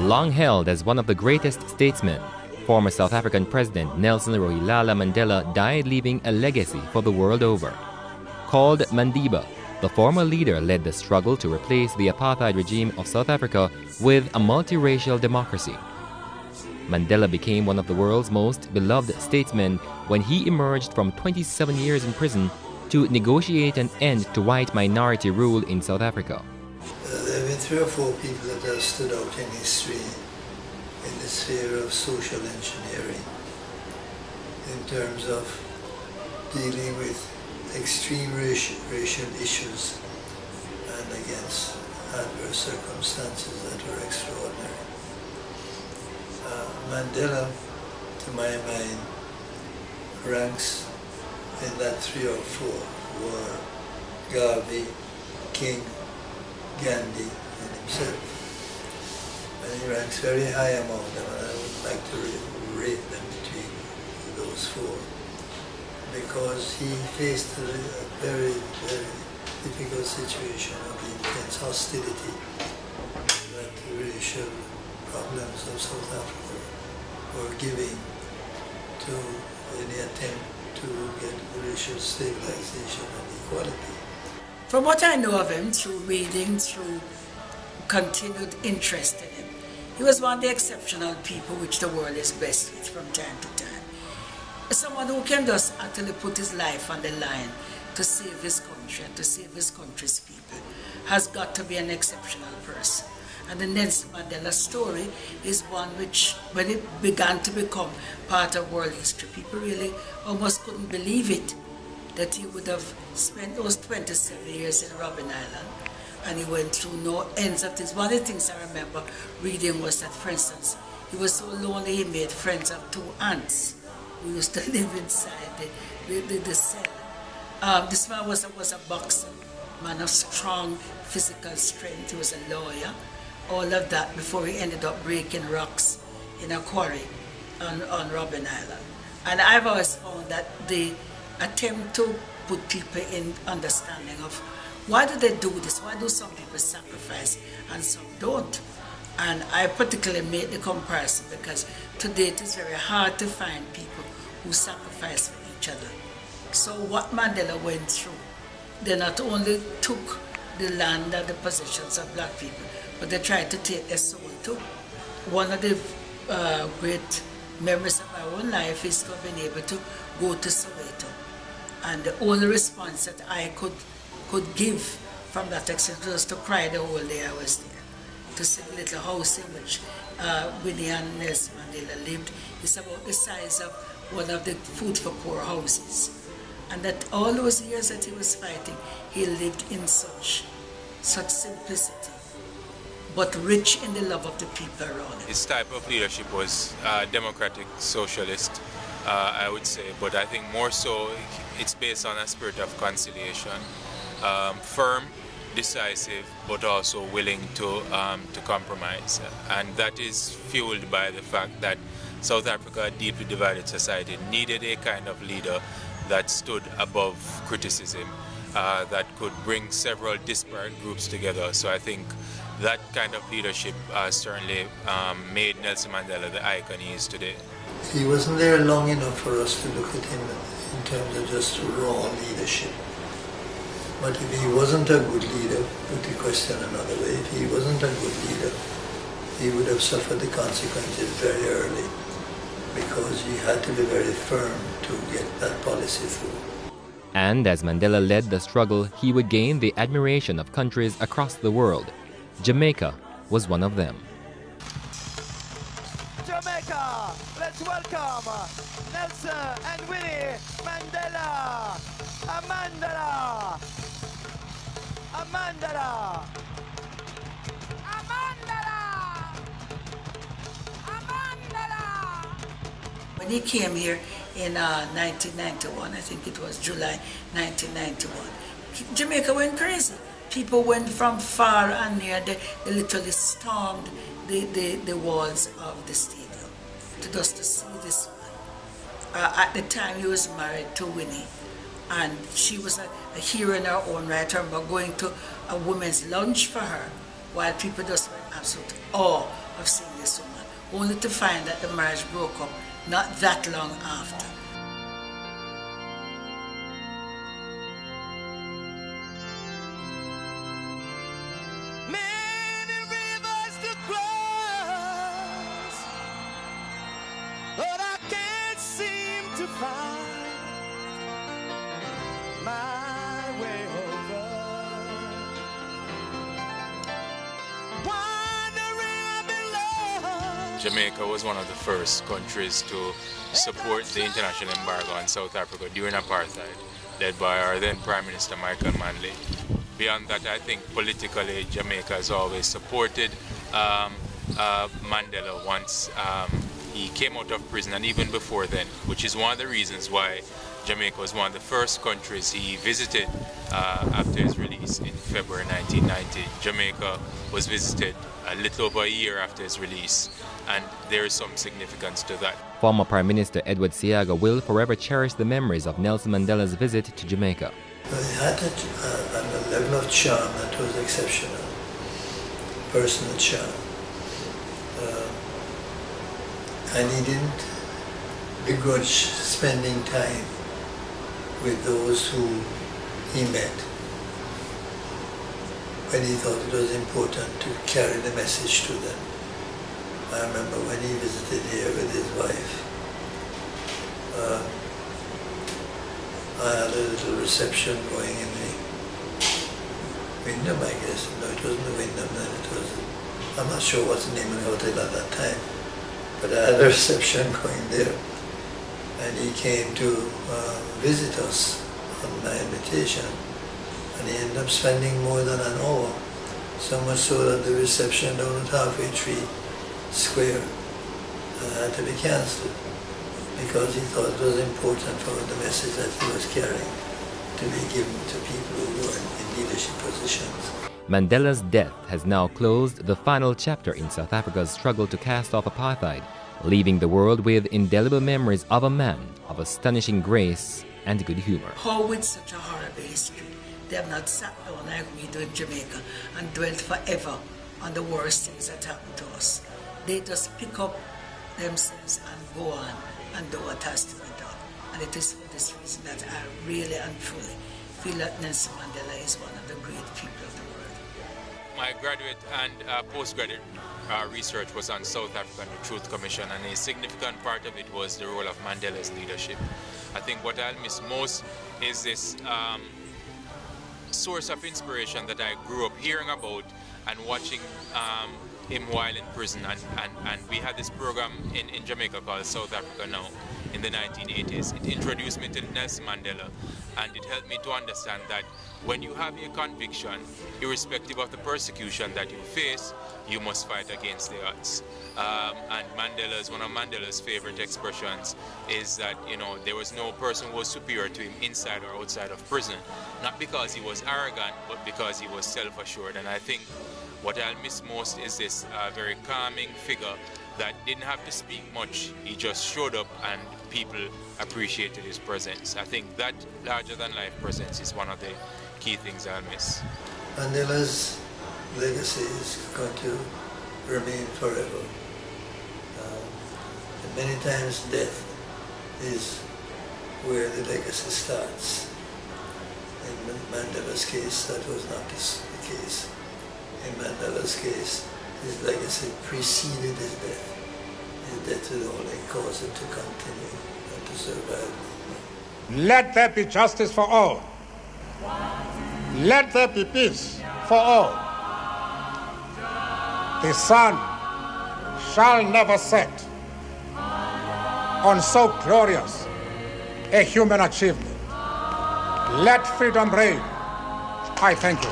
Long held as one of the greatest statesmen, former South African President Nelson Mandela died leaving a legacy for the world over. Called Mandiba, the former leader led the struggle to replace the apartheid regime of South Africa with a multiracial democracy. Mandela became one of the world's most beloved statesmen when he emerged from 27 years in prison to negotiate an end to white minority rule in South Africa. There have been 3 or 4 people that have stood out in history in the sphere of social engineering in terms of dealing with extreme racial issues and against adverse circumstances that were extraordinary. Mandela, to my mind, ranks in that 3 or 4 were Garvey, King, Gandhi, and himself. And he ranks very high among them, and I would like to rate them between those 4, because he faced a very, very difficult situation of the intense hostility that the racial problems of South Africa were giving to any attempt to get racial stabilization and equality. From what I know of him, through reading, through continued interest in him, he was one of the exceptional people which the world is blessed with from time to time. Someone who can just actually put his life on the line to save his country and to save his country's people has got to be an exceptional person. And the Nelson Mandela story is one which, when it began to become part of world history, people really almost couldn't believe it, that he would have spent those 27 years in Robben Island, and he went through no ends of things. One of the things I remember reading was that, for instance, he was so lonely he made friends of 2 ants who used to live inside the cell. This man was a boxer, man of strong physical strength. He was a lawyer. All of that before he ended up breaking rocks in a quarry on Robben Island. And I've always found that the attempt to put people in understanding of why do they do this, why do some people sacrifice and some don't. And I particularly make the comparison because today it is very hard to find people who sacrifice for each other. So what Mandela went through, they not only took the land and the possessions of black people, but they tried to take their soul too. One of the great memories of my own life is to have been able to go to Soweto. And the only response that I could give from that experience was to cry the whole day I was there. To see the little house in which Winnie and Nelson Mandela lived. It's about the size of one of the Food for Poor houses. And that all those years that he was fighting, he lived in such simplicity, but rich in the love of the people around him. His type of leadership was democratic socialist, I would say, but I think more so it's based on a spirit of conciliation, firm, decisive, but also willing to compromise. And that is fueled by the fact that South Africa, a deeply divided society, needed a kind of leader that stood above criticism, that could bring several disparate groups together. So I think that kind of leadership certainly made Nelson Mandela the icon he is today. He wasn't there long enough for us to look at him in terms of just raw leadership. But if he wasn't a good leader, put the question another way, if he wasn't a good leader, he would have suffered the consequences very early, because he had to be very firm to get that policy through. And as Mandela led the struggle, he would gain the admiration of countries across the world. Jamaica was one of them. Jamaica, let's welcome Nelson and Winnie Mandela. Mandela. Mandela. When he came here in 1991, I think it was July 1991, Jamaica went crazy. People went from far and near. They literally stormed the walls of the stadium to see this man. At the time, he was married to Winnie, and she was a hero in her own right. I remember going to a women's lunch for her, while people just were in absolute awe of seeing this woman, only to find that the marriage broke up not that long after. Many rivers to cross, but I can't seem to find my way over. Wandering I've been lost. Jamaica was one of the first countries to support the international embargo on South Africa during apartheid, led by our then Prime Minister Michael Manley. Beyond that, I think politically Jamaica has always supported Mandela once he came out of prison, and even before then, which is one of the reasons why Jamaica was one of the first countries he visited after his release in February 1990. Jamaica was visited a little over a year after his release, and there is some significance to that. Former Prime Minister Edward Seaga will forever cherish the memories of Nelson Mandela's visit to Jamaica. He had a level of charm that was exceptional, personal charm. And he didn't begrudge spending time with those who he met when he thought it was important to carry the message to them. I remember when he visited here with his wife, I had a little reception going in the Wyndham, I guess. No, it wasn't the Wyndham then, it was, I'm not sure what's the name of the hotel at that time, but I had a reception going there. And he came to visit us on my invitation, and he ended up spending more than an hour, so much so that the reception down at Halfway Tree Square had to be cancelled, because he thought it was important for the message that he was carrying to be given to people who were in leadership positions. Mandela's death has now closed the final chapter in South Africa's struggle to cast off apartheid, leaving the world with indelible memories of a man of astonishing grace and good humor. How with such a horrible history, they have not sat down like we do in Jamaica and dwelt forever on the worst things that happened to us. They just pick up themselves and go on and do what has to be done. And it is for this reason that I really and truly feel that Nelson Mandela is one of the great people of the world. My graduate and postgraduate research was on South Africa and the Truth Commission, and a significant part of it was the role of Mandela's leadership. I think what I'll miss most is this source of inspiration that I grew up hearing about and watching him while in prison, and we had this program in Jamaica called South Africa Now in the 1980s. It introduced me to Nelson Mandela, and it helped me to understand that when you have a conviction, irrespective of the persecution that you face, you must fight against the odds. And one of Mandela's favorite expressions is that, you know, there was no person who was superior to him inside or outside of prison, not because he was arrogant, but because he was self-assured. And I think what I'll miss most is this very calming figure that didn't have to speak much. He just showed up and people appreciated his presence. I think that larger-than-life presence is one of the key things I'll miss. Mandela's legacy is going to remain forever. And many times death is where the legacy starts. In Mandela's case, that was not the case. In Mandela's case, his legacy preceded his death. His death will only cause it to continue and to survive. Let there be justice for all. Let there be peace for all. The sun shall never set on so glorious a human achievement. Let freedom reign. I thank you.